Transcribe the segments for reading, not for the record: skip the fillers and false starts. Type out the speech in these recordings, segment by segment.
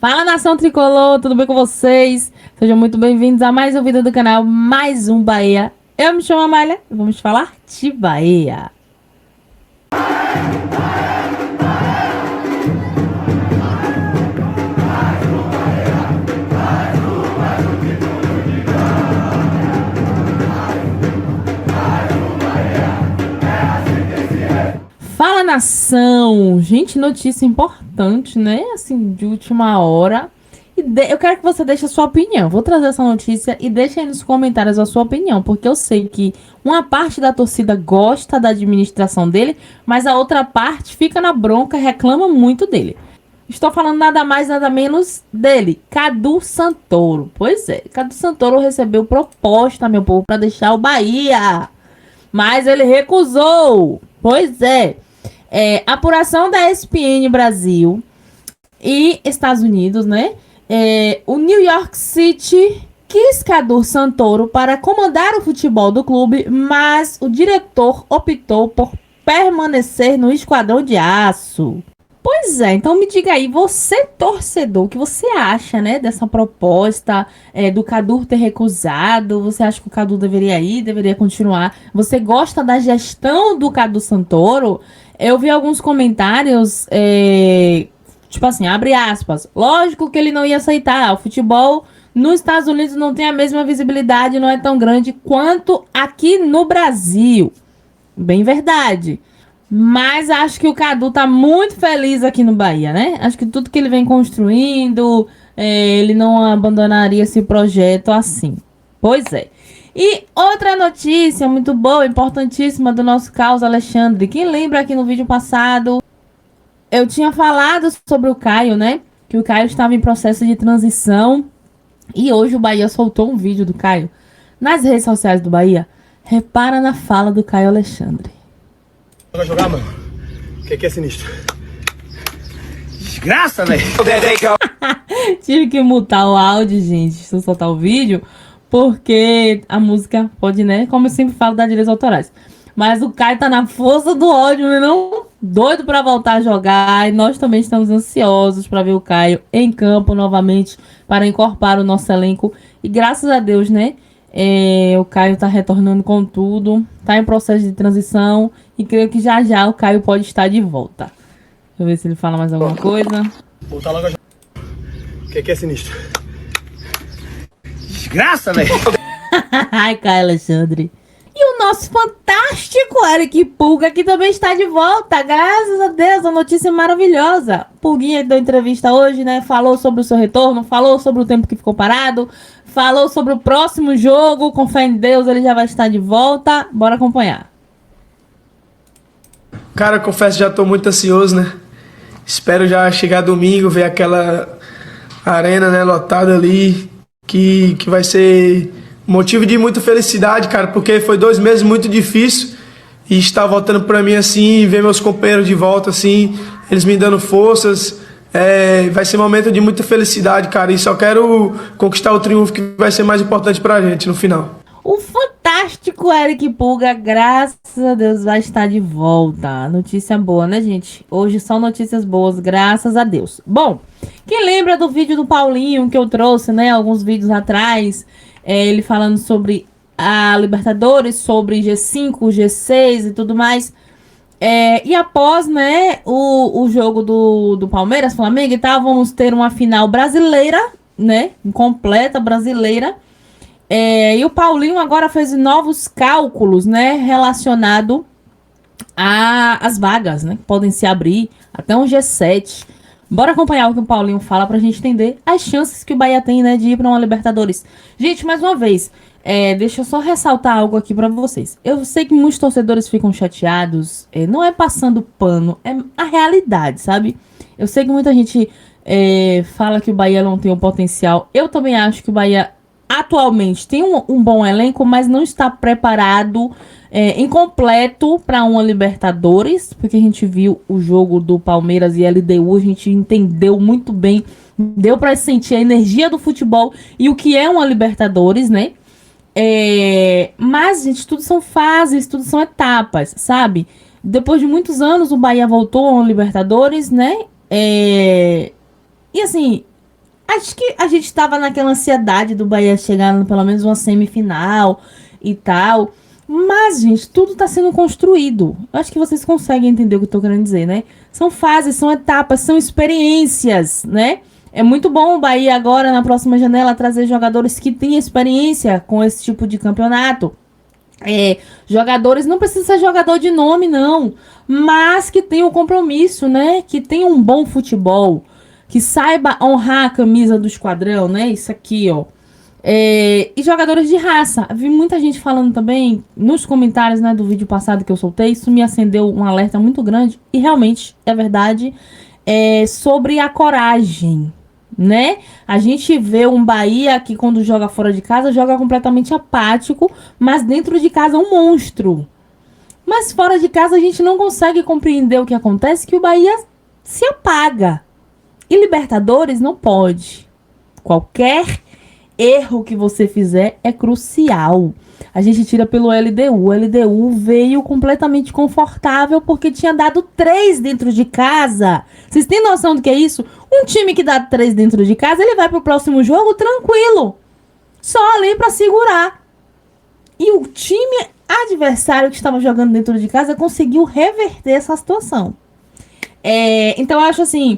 Fala, nação tricolor, tudo bem com vocês? Sejam muito bem-vindos a mais um vídeo do canal, mais um Bahia. Eu me chamo Amália e vamos falar de Bahia. Fala, nação! Gente, notícia importante, né? Assim, de última hora. Eu quero que você deixe a sua opinião. Vou trazer essa notícia e deixe aí nos comentários a sua opinião, porque eu sei que uma parte da torcida gosta da administração dele, mas a outra parte fica na bronca e reclama muito dele. Estou falando nada mais, nada menos dele, Cadu Santoro. Pois é, Cadu Santoro recebeu proposta, meu povo, para deixar o Bahia, mas ele recusou. Pois é. Apuração da ESPN Brasil e Estados Unidos, né? O New York City quis Cadu Santoro para comandar o futebol do clube, mas o diretor optou por permanecer no Esquadrão de Aço. Pois é, então me diga aí, você torcedor, o que você acha, né, dessa proposta do Cadu ter recusado? Você acha que o Cadu deveria ir, deveria continuar? Você gosta da gestão do Cadu Santoro? Eu vi alguns comentários, tipo assim, abre aspas, lógico que ele não ia aceitar, o futebol nos Estados Unidos não tem a mesma visibilidade, não é tão grande quanto aqui no Brasil. Bem verdade. Mas acho que o Cadu tá muito feliz aqui no Bahia, né? Acho que tudo que ele vem construindo, ele não abandonaria esse projeto assim. Pois é. E outra notícia muito boa, importantíssima do nosso Carlos Alexandre. Quem lembra aqui no vídeo passado, eu tinha falado sobre o Caio, né? Que o Caio estava em processo de transição. E hoje o Bahia soltou um vídeo do Caio nas redes sociais do Bahia. Repara na fala do Caio Alexandre. Vai jogar, mano? O que é sinistro? Desgraça, velho! Tive que mutar o áudio, gente, se eu soltar o vídeo, porque a música pode, né? Como eu sempre falo, dar direitos autorais. Mas o Caio tá na força do ódio, né? Não doido pra voltar a jogar. E nós também estamos ansiosos pra ver o Caio em campo novamente, para incorporar o nosso elenco. E graças a Deus, né? O Caio tá retornando com tudo, tá em processo de transição e creio que já já o Caio pode estar de volta. Deixa eu ver se ele fala mais alguma coisa. Voltar logo a jogar. O que é sinistro? Desgraça, velho! Ai, Caio Alexandre. E o nosso fantástico Eric Pulga, que também está de volta, graças a Deus, uma notícia maravilhosa. Pulguinha deu entrevista hoje, né? Falou sobre o seu retorno, falou sobre o tempo que ficou parado, falou sobre o próximo jogo. Com fé em Deus, ele já vai estar de volta. Bora acompanhar. Cara, confesso, já tô muito ansioso, né? Espero já chegar domingo, ver aquela arena, né, lotada ali, que vai ser motivo de muita felicidade, cara, porque foi 2 meses muito difícil e estar voltando pra mim assim, ver meus companheiros de volta assim, eles me dando forças, vai ser um momento de muita felicidade, cara, e só quero conquistar o triunfo que vai ser mais importante pra gente no final. O fantástico Eric Pulga, graças a Deus, vai estar de volta. Notícia boa, né, gente? Hoje são notícias boas, graças a Deus. Bom, quem lembra do vídeo do Paulinho que eu trouxe, né, alguns vídeos atrás, ele falando sobre a Libertadores, sobre G5, G6 e tudo mais. E após, né, o jogo do Palmeiras, Flamengo e tal, vamos ter uma final brasileira, né, completa brasileira. E o Paulinho agora fez novos cálculos, né, relacionado às vagas, né, que podem se abrir até um G7. Bora acompanhar o que o Paulinho fala pra gente entender as chances que o Bahia tem, né, de ir pra uma Libertadores. Gente, mais uma vez, deixa eu só ressaltar algo aqui pra vocês. Eu sei que muitos torcedores ficam chateados, não é passando pano, é a realidade, sabe? Eu sei que muita gente fala que o Bahia não tem um potencial. Eu também acho que o Bahia atualmente tem um bom elenco, mas não está preparado incompleto para uma Libertadores, porque a gente viu o jogo do Palmeiras e LDU, a gente entendeu muito bem, deu para sentir a energia do futebol e o que é uma Libertadores, né? Mas, gente, tudo são fases, tudo são etapas, sabe? Depois de muitos anos, o Bahia voltou a uma Libertadores, né? E assim, Acho que a gente tava naquela ansiedade do Bahia chegar no, pelo menos uma semifinal e tal. Mas, gente, tudo tá sendo construído. Eu acho que vocês conseguem entender o que eu tô querendo dizer, né? São fases, são etapas, são experiências, né? É muito bom o Bahia agora, na próxima janela, trazer jogadores que têm experiência com esse tipo de campeonato. Jogadores, não precisa ser jogador de nome, não. Mas que tenham um compromisso, né? Que tenham um bom futebol. Que saiba honrar a camisa do esquadrão, né? Isso aqui, ó. E jogadores de raça. Vi muita gente falando também nos comentários, né, do vídeo passado que eu soltei. Isso me acendeu um alerta muito grande. E realmente é verdade. Sobre a coragem, né? A gente vê um Bahia que quando joga fora de casa joga completamente apático, mas dentro de casa é um monstro. Mas fora de casa a gente não consegue compreender o que acontece, que o Bahia se apaga. E Libertadores não pode. Qualquer erro que você fizer é crucial. A gente tira pelo LDU. O LDU veio completamente confortável porque tinha dado 3 dentro de casa. Vocês têm noção do que é isso? Um time que dá 3 dentro de casa, ele vai pro próximo jogo tranquilo. Só ali pra segurar. E o time adversário que estava jogando dentro de casa conseguiu reverter essa situação. Então eu acho assim,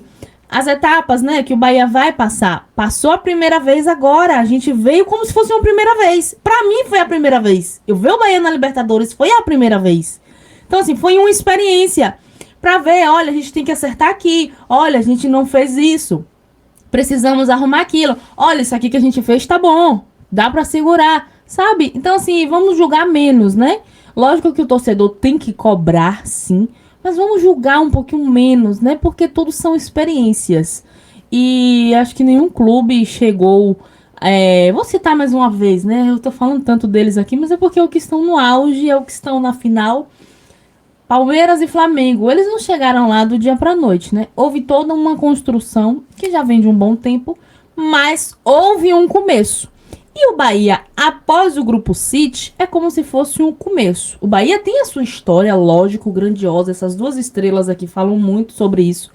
as etapas, né, que o Bahia vai passar. Passou a primeira vez agora. A gente veio como se fosse uma primeira vez. Pra mim foi a primeira vez. Eu ver o Bahia na Libertadores foi a primeira vez. Então assim, foi uma experiência. Pra ver, olha, a gente tem que acertar aqui. Olha, a gente não fez isso. Precisamos arrumar aquilo. Olha, isso aqui que a gente fez tá bom. Dá pra segurar, sabe? Então assim, vamos julgar menos, né? Lógico que o torcedor tem que cobrar, sim. Mas vamos julgar um pouquinho menos, né? Porque tudo são experiências. E acho que nenhum clube chegou... vou citar mais uma vez, né? Eu tô falando tanto deles aqui, mas é porque é o que estão no auge, é o que estão na final. Palmeiras e Flamengo, eles não chegaram lá do dia pra noite, né? Houve toda uma construção, que já vem de um bom tempo, mas houve um começo. E o Bahia, após o Grupo City, é como se fosse um começo. O Bahia tem a sua história, lógico, grandiosa. Essas 2 estrelas aqui falam muito sobre isso.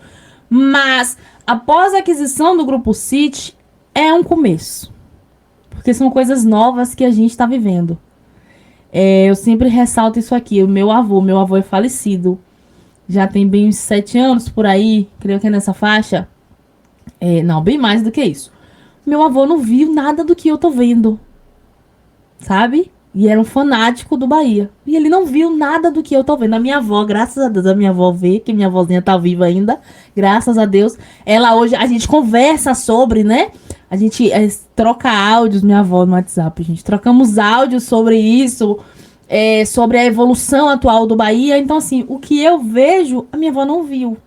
Mas, após a aquisição do Grupo City, é um começo. Porque são coisas novas que a gente está vivendo. Eu sempre ressalto isso aqui. O meu avô é falecido. Já tem bem uns 7 anos por aí, creio que é nessa faixa. Não, bem mais do que isso. Meu avô não viu nada do que eu tô vendo, sabe? E era um fanático do Bahia. E ele não viu nada do que eu tô vendo. A minha avó, graças a Deus, a minha avó vê, que minha avózinha tá viva ainda. Graças a Deus. Ela hoje, a gente conversa sobre, né? A gente troca áudios, minha avó no WhatsApp, gente. Trocamos áudios sobre isso, sobre a evolução atual do Bahia. Então, assim, o que eu vejo, a minha avó não viu.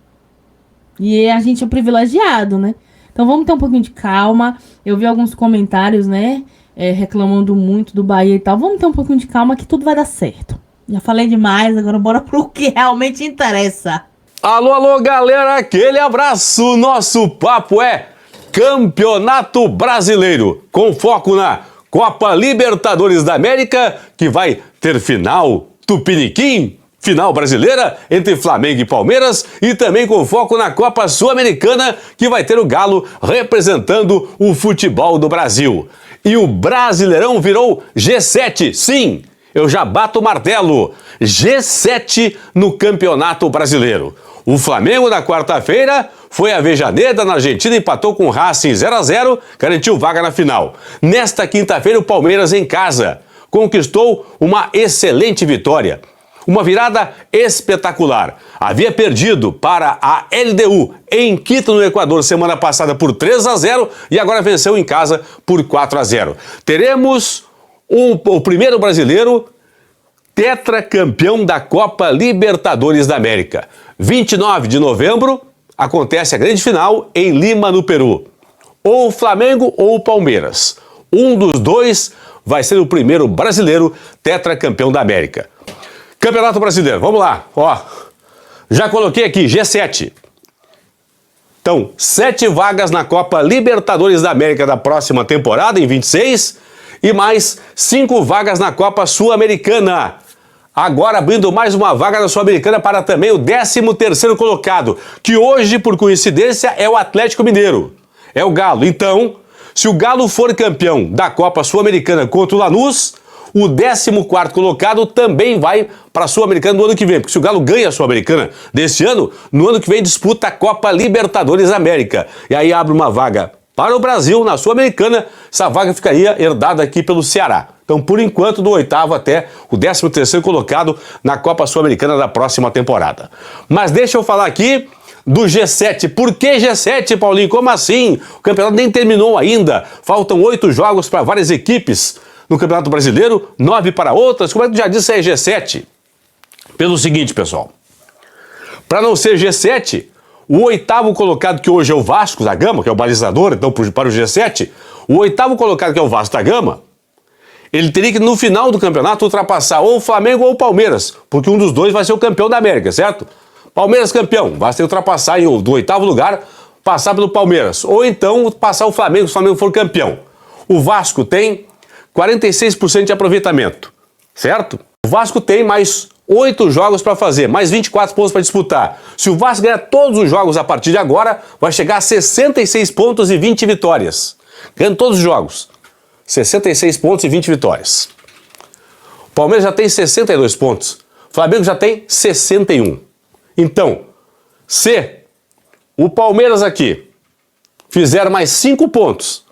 E a gente é privilegiado, né? Então vamos ter um pouquinho de calma. Eu vi alguns comentários, né? Reclamando muito do Bahia e tal. Vamos ter um pouquinho de calma que tudo vai dar certo. Já falei demais, agora bora pro que realmente interessa. Alô, alô, galera, aquele abraço. Nosso papo é Campeonato Brasileiro, com foco na Copa Libertadores da América, que vai ter final Tupiniquim. Final brasileira entre Flamengo e Palmeiras e também com foco na Copa Sul-Americana, que vai ter o Galo representando o futebol do Brasil. E o Brasileirão virou G7, sim, eu já bato o martelo, G7 no Campeonato Brasileiro. O Flamengo na quarta-feira foi a Avejaneda na Argentina, empatou com o Racing 0-0, garantiu vaga na final. Nesta quinta-feira o Palmeiras em casa conquistou uma excelente vitória. Uma virada espetacular. Havia perdido para a LDU em Quito, no Equador, semana passada por 3-0 e agora venceu em casa por 4-0. Teremos o primeiro brasileiro tetracampeão da Copa Libertadores da América. 29 de novembro acontece a grande final em Lima, no Peru. Ou o Flamengo ou o Palmeiras. Um dos dois vai ser o primeiro brasileiro tetracampeão da América. Campeonato Brasileiro, vamos lá, ó, já coloquei aqui, G7. Então, 7 vagas na Copa Libertadores da América da próxima temporada, em 26, e mais 5 vagas na Copa Sul-Americana. Agora abrindo mais uma vaga na Sul-Americana para também o 13º colocado, que hoje, por coincidência, é o Atlético Mineiro. é o Galo. Então, se o Galo for campeão da Copa Sul-Americana contra o Lanús, o 14º colocado também vai para a Sul-Americana no ano que vem. Porque se o Galo ganha a Sul-Americana deste ano, no ano que vem disputa a Copa Libertadores América. E aí abre uma vaga para o Brasil na Sul-Americana. Essa vaga ficaria herdada aqui pelo Ceará. Então, por enquanto, do 8º até o 13º colocado na Copa Sul-Americana da próxima temporada. Mas deixa eu falar aqui do G7. Por que G7, Paulinho? Como assim? O campeonato nem terminou ainda. Faltam 8 jogos para várias equipes no Campeonato Brasileiro, 9 para outras. Como é que tu já disse aí G7? Pelo seguinte, pessoal. Para não ser G7, o 8º colocado, que hoje é o Vasco da Gama, que é o balizador, então, para o G7, o 8º colocado, que é o Vasco da Gama, ele teria que, no final do campeonato, ultrapassar ou o Flamengo ou o Palmeiras, porque um dos dois vai ser o campeão da América, certo? Palmeiras campeão, vai ter que ultrapassar do 8º lugar, passar pelo Palmeiras, ou então passar o Flamengo, se o Flamengo for campeão. O Vasco tem 46% de aproveitamento, certo? O Vasco tem mais 8 jogos para fazer, mais 24 pontos para disputar. Se o Vasco ganhar todos os jogos a partir de agora, vai chegar a 66 pontos e 20 vitórias. Ganhando todos os jogos. 66 pontos e 20 vitórias. O Palmeiras já tem 62 pontos. O Flamengo já tem 61. Então, se o Palmeiras aqui fizer mais 5 pontos,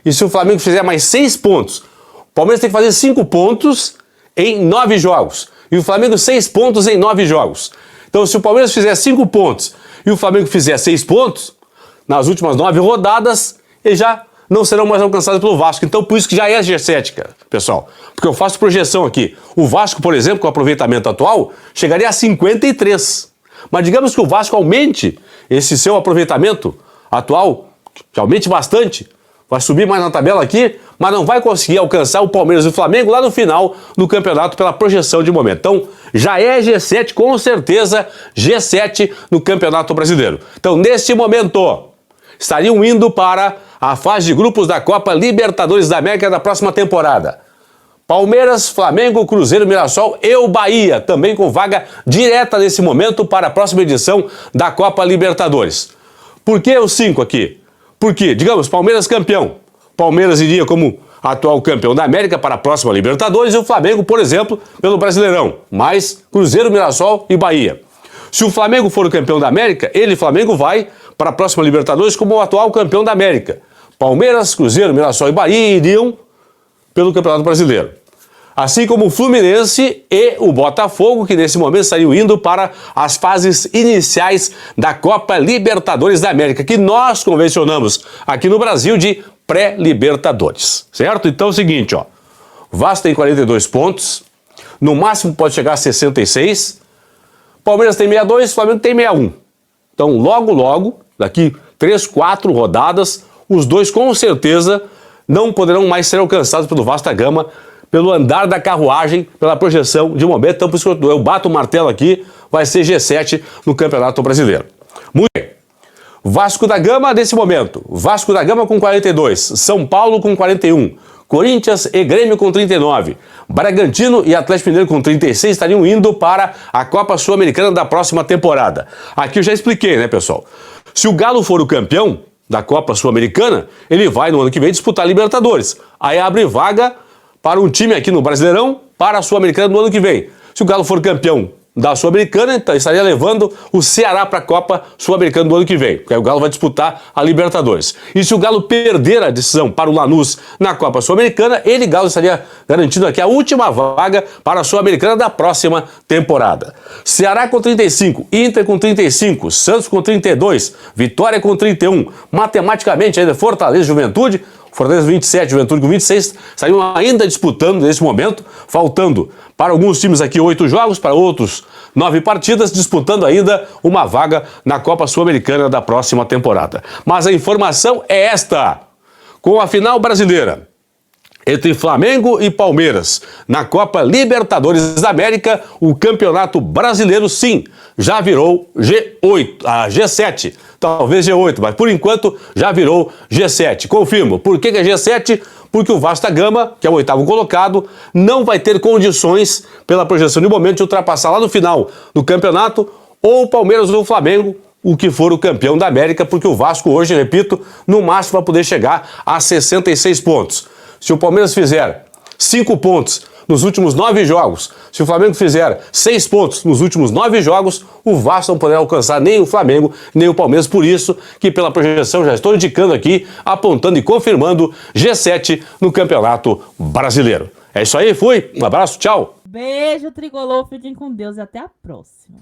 e se o Flamengo fizer mais 6 pontos, o Palmeiras tem que fazer 5 pontos em 9 jogos. E o Flamengo 6 pontos em 9 jogos. Então, se o Palmeiras fizer 5 pontos e o Flamengo fizer 6 pontos, nas últimas 9 rodadas, eles já não serão mais alcançados pelo Vasco. Então, por isso que já é G7, cara, pessoal. Porque eu faço projeção aqui. O Vasco, por exemplo, com o aproveitamento atual, chegaria a 53. Mas digamos que o Vasco aumente esse seu aproveitamento atual, que aumente bastante, vai subir mais na tabela aqui, mas não vai conseguir alcançar o Palmeiras e o Flamengo lá no final do campeonato pela projeção de momento. Então, já é G7, com certeza, G7 no Campeonato Brasileiro. Então, neste momento, estariam indo para a fase de grupos da Copa Libertadores da América da próxima temporada. Palmeiras, Flamengo, Cruzeiro, Mirassol e o Bahia, também com vaga direta nesse momento para a próxima edição da Copa Libertadores. Por que os 5 aqui? Porque, digamos, Palmeiras campeão. Palmeiras iria como atual campeão da América para a próxima Libertadores e o Flamengo, por exemplo, pelo Brasileirão. Mais Cruzeiro, Mirassol e Bahia. Se o Flamengo for o campeão da América, ele, Flamengo, vai para a próxima Libertadores como o atual campeão da América. Palmeiras, Cruzeiro, Mirassol e Bahia iriam pelo Campeonato Brasileiro. Assim como o Fluminense e o Botafogo, que nesse momento estariam indo para as fases iniciais da Copa Libertadores da América, que nós convencionamos aqui no Brasil de pré-Libertadores, certo? Então é o seguinte, ó, o Vasco tem 42 pontos, no máximo pode chegar a 66, Palmeiras tem 62, Flamengo tem 61. Então logo, daqui 3, 4 rodadas, os dois com certeza não poderão mais ser alcançados pelo Vasco da Gama, pelo andar da carruagem, pela projeção de momento. Então, por isso que eu bato o martelo aqui, vai ser G7 no Campeonato Brasileiro. Muito bem. Vasco da Gama, nesse momento. Vasco da Gama com 42, São Paulo com 41, Corinthians e Grêmio com 39, Bragantino e Atlético Mineiro com 36 estariam indo para a Copa Sul-Americana da próxima temporada. Aqui eu já expliquei, né, pessoal? Se o Galo for o campeão da Copa Sul-Americana, ele vai no ano que vem disputar a Libertadores. Aí abre vaga para um time aqui no Brasileirão, para a Sul-Americana no ano que vem. Se o Galo for campeão da Sul-Americana, então estaria levando o Ceará para a Copa Sul-Americana do ano que vem, porque aí o Galo vai disputar a Libertadores. E se o Galo perder a decisão para o Lanús na Copa Sul-Americana, ele, Galo, estaria garantindo aqui a última vaga para a Sul-Americana da próxima temporada. Ceará com 35, Inter com 35, Santos com 32, Vitória com 31, matematicamente ainda Fortaleza e Juventude, Fortaleza 27, Juventude com 26, estariam ainda disputando nesse momento, faltando para alguns times aqui 8 jogos, para outros 9 partidas, disputando ainda uma vaga na Copa Sul-Americana da próxima temporada. Mas a informação é esta: com a final brasileira entre Flamengo e Palmeiras na Copa Libertadores da América, o Campeonato Brasileiro, sim, já virou G7. Talvez G8, mas por enquanto já virou G7. Confirmo. Por que é G7? Porque o Vasco da Gama, que é o 8º colocado, não vai ter condições, pela projeção de momento, de ultrapassar lá no final do campeonato ou o Palmeiras ou o Flamengo, o que for o campeão da América, porque o Vasco hoje, repito, no máximo vai poder chegar a 66 pontos. Se o Palmeiras fizer 5 pontos nos últimos 9 jogos, se o Flamengo fizer 6 pontos nos últimos 9 jogos, o Vasco não poderá alcançar nem o Flamengo, nem o Palmeiras. Por isso que pela projeção já estou indicando aqui, apontando e confirmando G7 no Campeonato Brasileiro. É isso aí, fui, um abraço, tchau. Beijo, tricolor, fiquem com Deus e até a próxima.